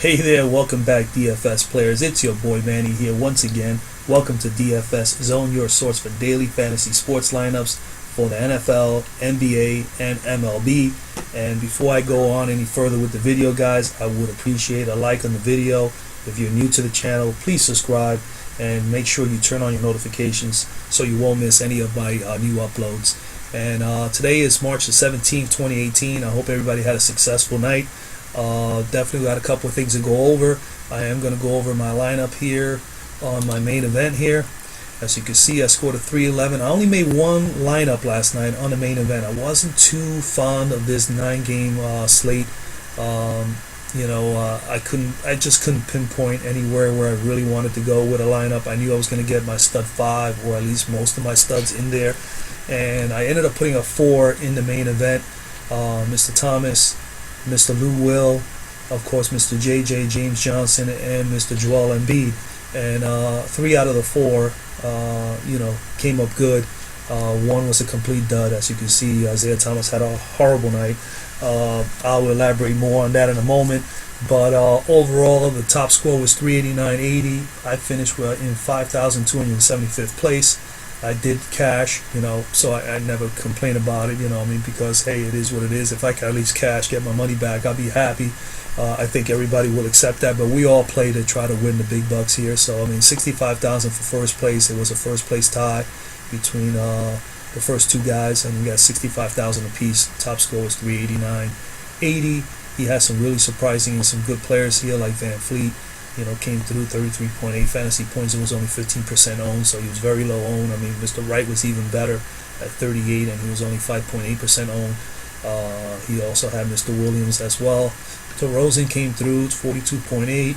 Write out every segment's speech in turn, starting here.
Hey there, welcome back DFS players. It's your boy Manny here once again. Welcome to DFS Zone, your source for daily fantasy sports lineups for the NFL, NBA, and MLB. And before I go on any further with the video, guys, I would appreciate a like on the video. If you're new to the channel, please subscribe and make sure you turn on your notifications so you won't miss any of my new uploads. And today is March the 17th, 2018. I hope everybody had a successful night. Definitely got a couple of things to go over. I am going to go over my lineup here on my main event here. As you can see, I scored a 311. I only made one lineup last night on the main event. I wasn't too fond of this 9-game slate. I just couldn't pinpoint anywhere where I really wanted to go with a lineup. I knew I was going to get my stud 5 or at least most of my studs in there, and I ended up putting a 4 in the main event. Mr. Thomas, Mr. Lou Will, of course Mr. JJ, James Johnson, and Mr. Joel Embiid. And 3 out of the 4 came up good. One was a complete dud. As you can see, Isaiah Thomas had a horrible night. I'll elaborate more on that in a moment. But overall, the top score was 389.80. I finished in 5,275th place. I did cash, so I never complain about it, because, hey, it is what it is. If I can at least cash, get my money back, I'll be happy. I think everybody will accept that, but we all play to try to win the big bucks here. So, 65,000 for first place. It was a first place tie between the first two guys, and we got 65,000 apiece. Top score was 389.80. He has some really surprising and some good players here, like Van Fleet. Came through 33.8 fantasy points. It was only 15% owned, so he was very low owned. Mr. Wright was even better at 38, and he was only 5.8% owned. He also had Mr. Williams as well. DeRozan came through 42.8.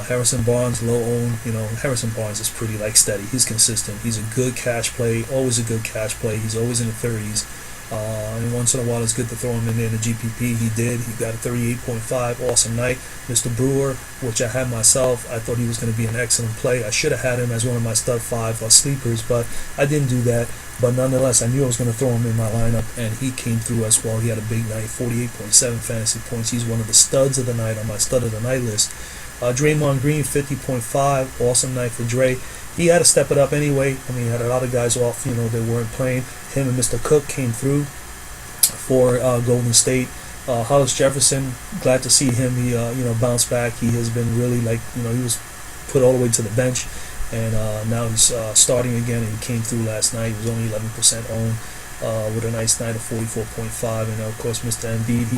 Harrison Barnes low owned. Harrison Barnes is pretty steady. He's consistent. He's a good cash play. Always a good cash play. He's always in the 30s. And once in a while it's good to throw him in there in the GPP. He did. He got a 38.5. Awesome night. Mr. Brewer, which I had myself, I thought he was going to be an excellent play. I should have had him as one of my stud 5 sleepers, but I didn't do that. But nonetheless, I knew I was going to throw him in my lineup, and he came through as well. He had a big night, 48.7 fantasy points. He's one of the studs of the night on my stud of the night list. Draymond Green, 50.5. Awesome night for Dre. He had to step it up anyway. He had a lot of guys off, they weren't playing. Him and Mr. Cook came through for Golden State. Hollis Jefferson, glad to see him. He, bounce back. He has been really he was put all the way to the bench, and now he's starting again. And he came through last night. He was only 11% owned with a nice night of 44.5. And of course, Mr. Embiid,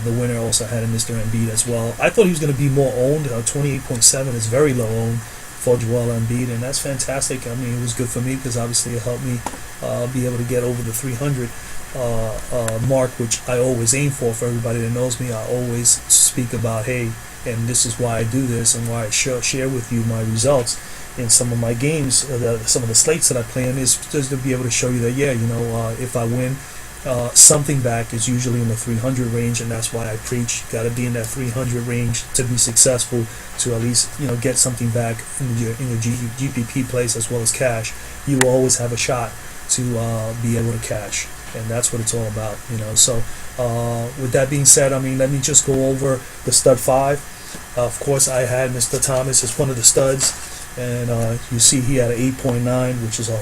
the winner also had a Mr. Embiid as well. I thought he was going to be more owned. 28.7 is very low owned for Joel Embiid, and that's fantastic. It was good for me because obviously it helped me be able to get over the 300 mark, which I always aim for. For everybody that knows me, I always speak about, hey, and this is why I do this and why I share with you my results in some of my games, some of the slates that I play in, is just to be able to show you that, if I win, something back is usually in the 300 range, and that's why I preach. Got to be in that 300 range to be successful, to at least get something back in your GPP place as well as cash. You will always have a shot to be able to cash, and that's what it's all about. So with that being said, let me just go over the stud 5. Of course, I had Mr. Thomas as one of the studs, and you see he had an 8.9, which is a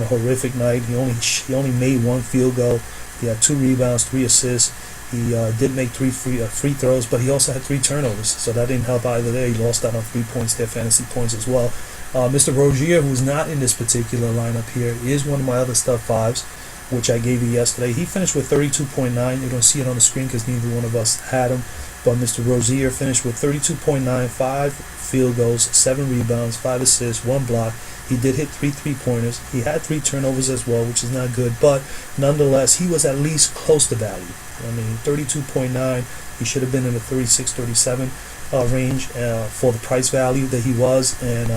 horrific night. He only made 1 field goal. He had 2 rebounds, 3 assists. He did make 3 free throws, but he also had 3 turnovers, so that didn't help either there. He lost out on 3 points there, fantasy points as well. Mr. Rozier, who's not in this particular lineup here, is one of my other stud 5s, which I gave you yesterday. He finished with 32.9. You don't see it on the screen because neither one of us had him, but Mr. Rozier finished with 32.9, 5 field goals, 7 rebounds, 5 assists, 1 block. He did hit 3 3-pointers. He had 3 turnovers as well, which is not good, but nonetheless, he was at least close to value. 32.9. He should have been in the 36, 37 range for the price value that he was, and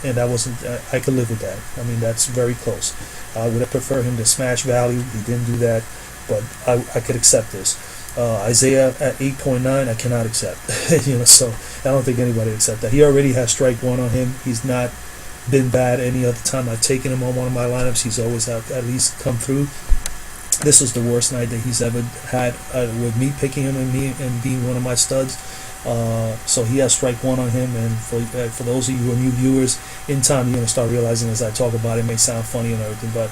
that wasn't. I could live with that. That's very close. I would have preferred him to smash value. He didn't do that, but I could accept this. Isaiah at 8.9, I cannot accept. So I don't think anybody accept that. He already has strike 1 on him. He's not been bad any other time I've taken him on one of my lineups. He's always at least come through. This was the worst night that he's ever had with me picking him and being one of my studs. So he has strike one on him. And for those of you who are new viewers, in time you're gonna start realizing as I talk about it, may sound funny and everything, but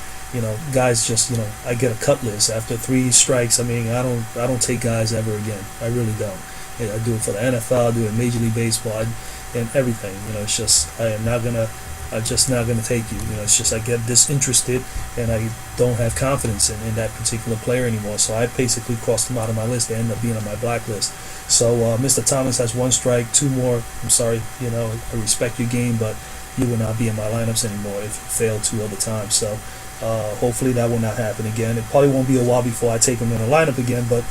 guys just I get a cut list after 3 strikes. I mean, I don't take guys ever again. I really don't. I do it for the NFL, I do it in Major League Baseball, and everything. It's just I'm just not gonna take you. It's just I get disinterested and I don't have confidence in that particular player anymore. So I basically crossed them out of my list. They end up being on my blacklist. So Mr. Thomas has 1 strike, 2 more. I'm sorry, I respect your game, but you will not be in my lineups anymore if you fail 2 other times. So hopefully that will not happen again. It probably won't be a while before I take him in a lineup again, but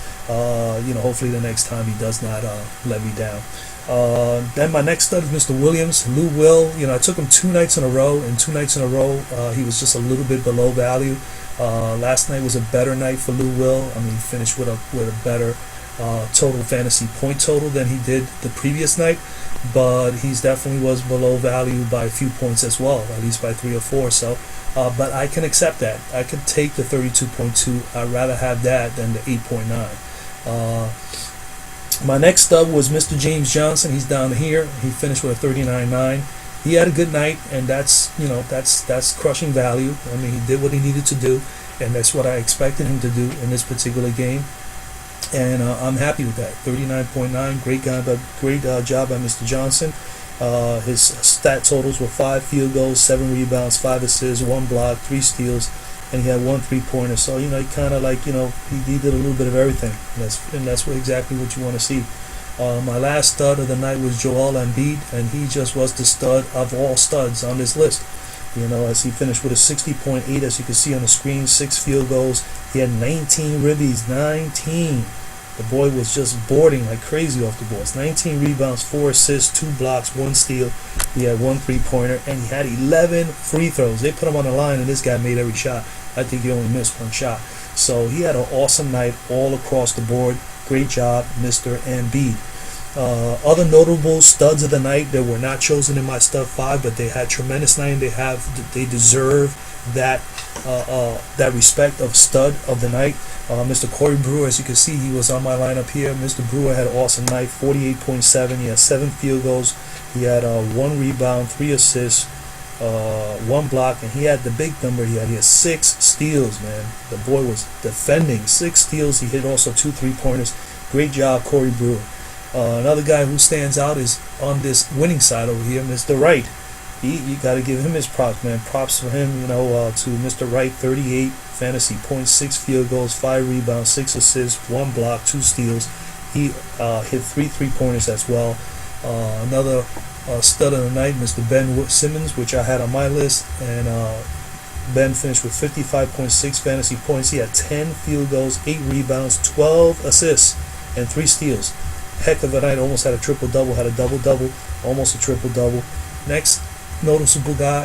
hopefully the next time he does not let me down. Then my next stud is Mr. Williams, Lou Will. I took him 2 nights in a row, and 2 nights in a row he was just a little bit below value. Last night was a better night for Lou Will. I mean, he finished with a better total fantasy point total than he did the previous night, but he's definitely was below value by a few points as well, at least by 3 or 4. So but I can accept that. I could take the 32.2. I'd rather have that than the 8.9. My next stud was Mr. James Johnson. He's down here. He finished with a 39.9. He had a good night, and that's crushing value. I mean, he did what he needed to do, and that's what I expected him to do in this particular game. And I'm happy with that. 39.9. Great job by Mr. Johnson. His stat totals were 5 field goals, 7 rebounds, 5 assists, 1 block, 3 steals, and he had 1 3-pointer. So he kind of he did a little bit of everything, and that's exactly what you want to see. My last stud of the night was Joel Embiid, and he just was the stud of all studs on this list. As he finished with a 60.8, as you can see on the screen, 6 field goals. He had 19 ribbies, 19. The boy was just boarding like crazy off the boards. 19 rebounds, 4 assists, 2 blocks, 1 steal. He had 1 3-pointer, and he had 11 free throws. They put him on the line, and this guy made every shot. I think he only missed 1 shot. So he had an awesome night all across the board. Great job, Mr. Embiid. Other notable studs of the night that were not chosen in my stud 5, but they had tremendous night, and they deserve that respect of stud of the night. Mr. Corey Brewer, as you can see, he was on my lineup here. Mr. Brewer had an awesome night, 48.7. He had 7 field goals. He had 1 rebound, 3 assists, 1 block, and he had the big number. He had 6 steals, man. The boy was defending. 6 steals. He hit also 2 3-pointers. Great job, Corey Brewer. Another guy who stands out is on this winning side over here, Mr. Wright. You got to give him his props, man. Props for him, to Mr. Wright. 38 fantasy points, 6 field goals, 5 rebounds, 6 assists, 1 block, 2 steals. He hit 3 3-pointers as well. Another stud of the night, Mr. Ben Simmons, which I had on my list, and Ben finished with 55.6 fantasy points. He had 10 field goals, 8 rebounds, 12 assists, and 3 steals. Heck of a night. Almost had a triple-double, had a double-double, almost a triple-double. Next noticeable guy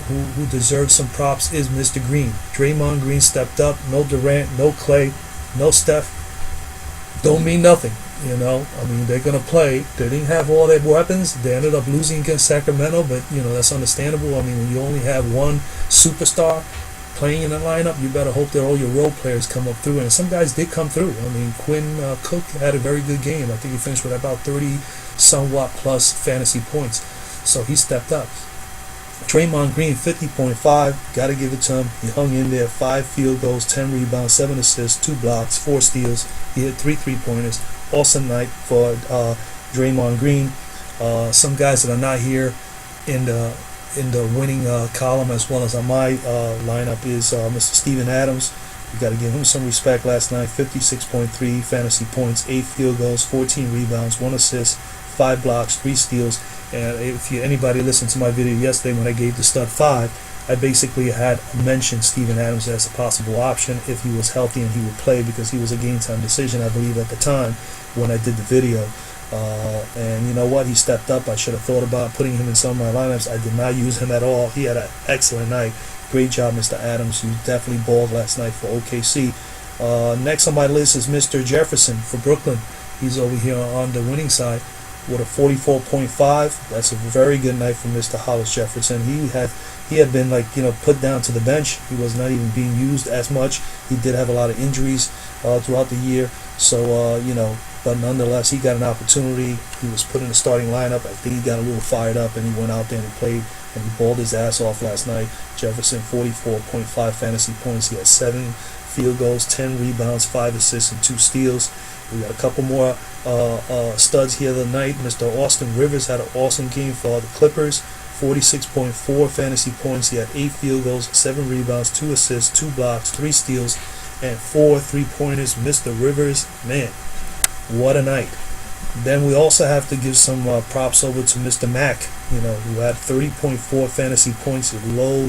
who deserves some props is Mr. Green. Draymond Green stepped up. No Durant, no Clay, no Steph. Don't mean nothing, I mean, they're going to play. They didn't have all their weapons. They ended up losing against Sacramento, but, that's understandable. I mean, when you only have one superstar playing in the lineup, you better hope that all your role players come up through. And some guys did come through. I mean, Quinn Cook had a very good game. I think he finished with about 30 somewhat plus fantasy points. So he stepped up. Draymond Green, 50.5. Got to give it to him. He hung in there. 5 field goals, 10 rebounds, 7 assists, 2 blocks, 4 steals. He hit 3 3-pointers. Awesome night for Draymond Green. Some guys that are not here in the winning column as well as on my lineup is Mr. Steven Adams. You got to give him some respect. Last night, 56.3 fantasy points, 8 field goals, 14 rebounds, 1 assist, 5 blocks, 3 steals. And if anybody listened to my video yesterday when I gave the stud 5, I basically had mentioned Steven Adams as a possible option if he was healthy and he would play, because he was a game time decision, I believe, at the time when I did the video. And you know what? He stepped up. I should have thought about putting him in some of my lineups. I did not use him at all. He had an excellent night. Great job, Mr. Adams. You definitely balled last night for OKC. Next on my list is Mr. Jefferson for Brooklyn. He's over here on the winning side with a 44.5. That's a very good night for Mr. Hollis Jefferson. He had been put down to the bench. He was not even being used as much. He did have a lot of injuries throughout the year. So but nonetheless, he got an opportunity. He was put in the starting lineup. I think he got a little fired up, and he went out there and played, and he balled his ass off last night. Jefferson, 44.5 fantasy points. He had 7 field goals, 10 rebounds, 5 assists, and 2 steals. We got a couple more studs here tonight. Mr. Austin Rivers had an awesome game for the Clippers. 46.4 fantasy points. He had 8 field goals, 7 rebounds, 2 assists, 2 blocks, 3 steals, and 4 3-pointers. Mr. Rivers, man, what a night. Then we also have to give some props over to Mr. Mack, who had 30.4 fantasy points. Low,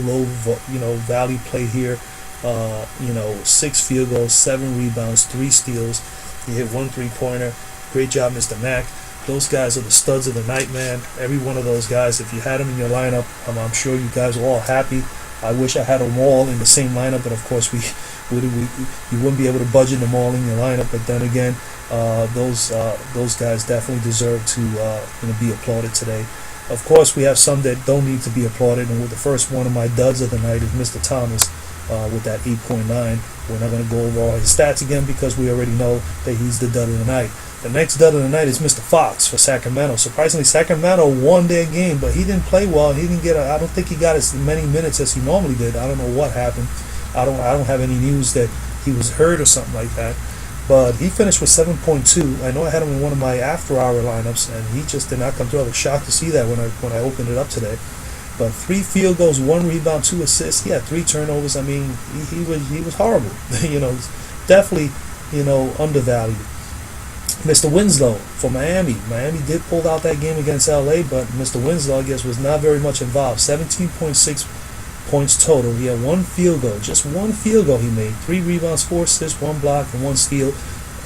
value play here. 6 field goals, 7 rebounds, 3 steals. He hit 1 3-pointer. Great job, Mr. Mack. Those guys are the studs of the night, man. Every one of those guys, if you had them in your lineup, I'm sure you guys are all happy. I wish I had them all in the same lineup, but of course you wouldn't be able to budget them all in your lineup. But then again, those guys definitely deserve to be applauded today. Of course, we have some that don't need to be applauded, and with the first one of my duds of the night is Mr. Thomas with that 8.9. We're not going to go over all his stats again because we already know that he's the dud of the night. The next dud of the night is Mr. Fox for Sacramento. Surprisingly, Sacramento won their game, but he didn't play well. He didn't get. I don't think he got as many minutes as he normally did. I don't know what happened. I don't have any news that he was hurt or something like that. But he finished with 7.2. I know I had him in one of my after-hour lineups, and he just did not come through. I was shocked to see that when I opened it up today. But 3 field goals, 1 rebound, 2 assists. He had 3 turnovers. I mean, he was horrible. Definitely, undervalued. Mr. Winslow for Miami. Miami did pull out that game against LA, but Mr. Winslow, I guess, was not very much involved. 17.6 points total. He had 1 field goal. Just 1 field goal he made. 3 rebounds, 4 assists, 1 block, and 1 steal.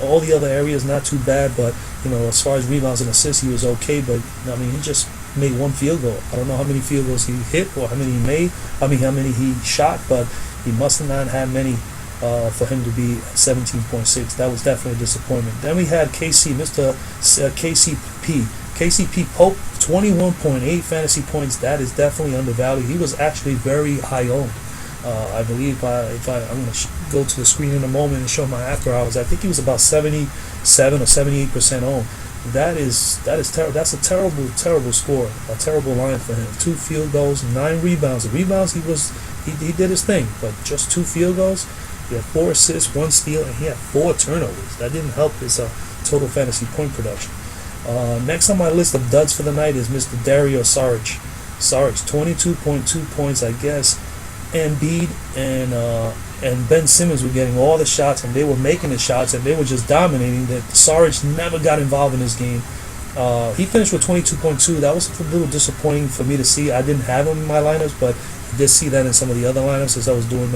All the other areas not too bad, but as far as rebounds and assists, he was okay. But he just made 1 field goal. I don't know how many field goals he hit or how many he made. How many he shot, but he must have not had many for him to be 17.6. That was definitely a disappointment. Then we had Mr. KCP Pope, 21.8 fantasy points. That is definitely undervalued. He was actually very high owned. I believe I'm going to go to the screen in a moment and show my after hours. I think he was about 77 or 78% owned. That is terrible. That's a terrible score. A terrible line for him. 2 field goals, 9 rebounds. The rebounds he did his thing, but just 2 field goals. He had 4 assists, 1 steal, and he had 4 turnovers. That didn't help his total fantasy point production. Next on my list of duds for the night is Mr. Dario Saric. Saric, 22.2 points, I guess. Embiid and Ben Simmons were getting all the shots, and they were making the shots, and they were just dominating. That Saric never got involved in this game. He finished with 22.2. That was a little disappointing for me to see. I didn't have him in my lineups, but I did see that in some of the other lineups as I was doing.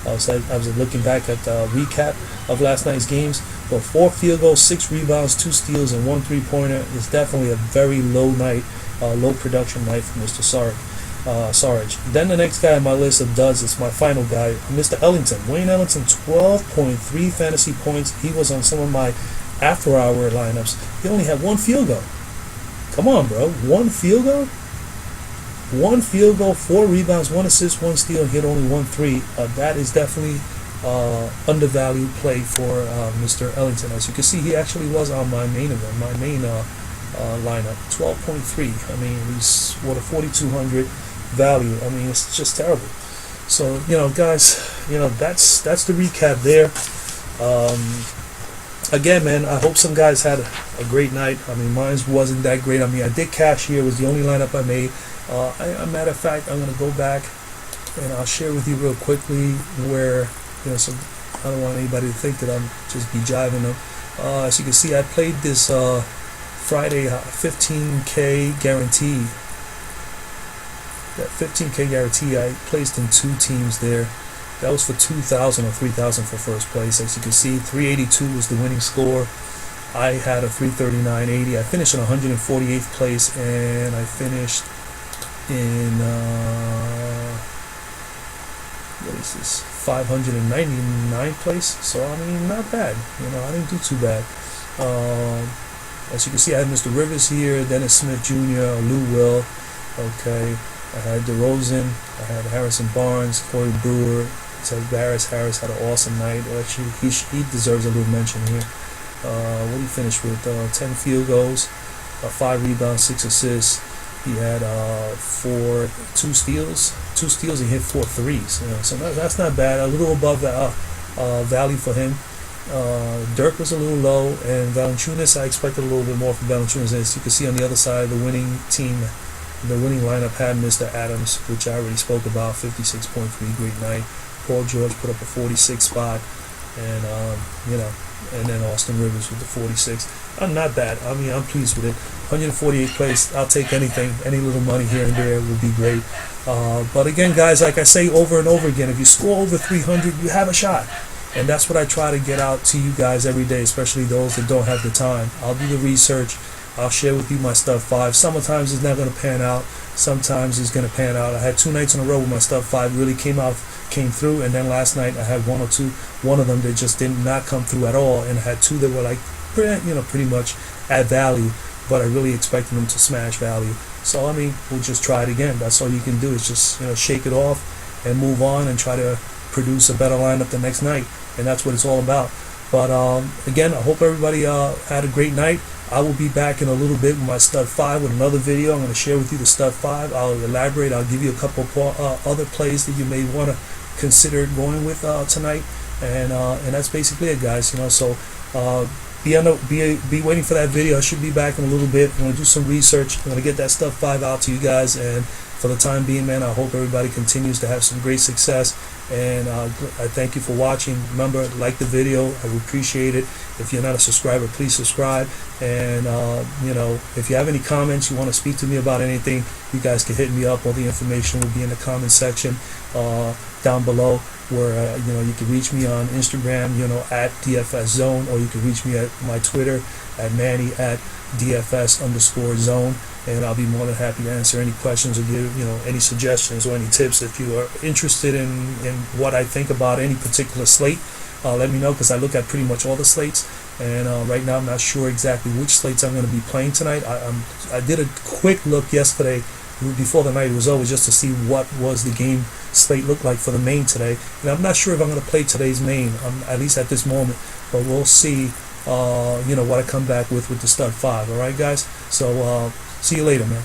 I was looking back at the recap of last night's games. But 4 field goals, 6 rebounds, 2 steals, and 1 3-pointer is definitely a very low night, low production night for Mr. Saric. Then the next guy on my list of duds is my final guy, Mr. Ellington. Wayne Ellington, 12.3 fantasy points. He was on some of my after-hour lineups. He only had 1 field goal. Come on, bro. 1 field goal? 1 field goal, 4 rebounds, 1 assist, 1 steal, and hit only 1 3. That is definitely undervalued play for Mr. Ellington. As you can see, he actually was on my main event, my main lineup. 12.3. I mean, he's what a 4,200 value. I mean, it's just terrible. So guys, that's the recap there. Again, man, I hope some guys had a great night. I mean, mine wasn't that great. I mean, I did cash here. It was the only lineup I made. Matter of fact, I'm going to go back and I'll share with you real quickly where, so I don't want anybody to think that I'm just be jiving them. As you can see, I played this Friday 15K guarantee. That 15K guarantee, I placed in 2 teams there. That was for 2,000 or 3,000 for first place. As you can see, 382 was the winning score. I had a 339.80. I finished in 148th place, and I finished in what is this, 599th place. So I mean, not bad. I didn't do too bad. As you can see, I had Mr. Rivers here, Dennis Smith Jr., Lou Will. Okay, I had DeRozan, I had Harrison Barnes, Corey Brewer. So Harris had an awesome night. Actually, he deserves a little mention here. What did he finish with? 10 field goals, 5 rebounds, 6 assists. He had two steals. He hit 4 threes. So that's not bad. A little above value for him. Dirk was a little low, and Valanciunas, I expected a little bit more from Valanciunas. As you can see on the other side, the winning team, the winning lineup had Mr. Adams, which I already spoke about, 56.3, great night. Paul George put up a 46 spot, and and then Austin Rivers with the 46. Not bad. I mean, I'm pleased with it. 148 plays. I'll take anything. Any little money here and there would be great. But again, guys, like I say over and over again, if you score over 300, you have a shot. And that's what I try to get out to you guys every day, especially those that don't have the time. I'll do the research. I'll share with you my stud 5. Sometimes it's not going to pan out. Sometimes it's going to pan out. I had 2 nights in a row where my stud 5 really came through, and then last night I had one of them that just did not come through at all, and I had 2 that were like, pretty much at value, but I really expected them to smash value. So I mean, we'll just try it again. That's all you can do is just shake it off and move on and try to produce a better lineup the next night, and that's what it's all about. But again, I hope everybody had a great night. I will be back in a little bit with my stud 5 with another video. I'm going to share with you the stud 5. I'll elaborate. I'll give you a couple other plays that you may want to consider going with tonight, and that's basically it, guys. So be waiting for that video. I should be back in a little bit. I'm going to do some research. I'm going to get that stud 5 out to you guys, and for the time being, man, I hope everybody continues to have some great success, and I thank you for watching. Remember, like the video. I would appreciate it. If you're not a subscriber, please subscribe, and if you have any comments, you want to speak to me about anything, you guys can hit me up. All the information will be in the comment section down below, where you can reach me on Instagram, at DFS Zone, or you can reach me at my Twitter at manny at DFS_zone, and I'll be more than happy to answer any questions or give any suggestions or any tips. If you are interested in what I think about any particular slate, let me know, because I look at pretty much all the slates, and right now I'm not sure exactly which slates I'm going to be playing tonight. I did a quick look yesterday before the night was over, just to see what was the game slate look like for the main today, and I'm not sure if I'm going to play today's main, at least at this moment, but we'll see what I come back with the stud 5. All right, guys, so see you later, man.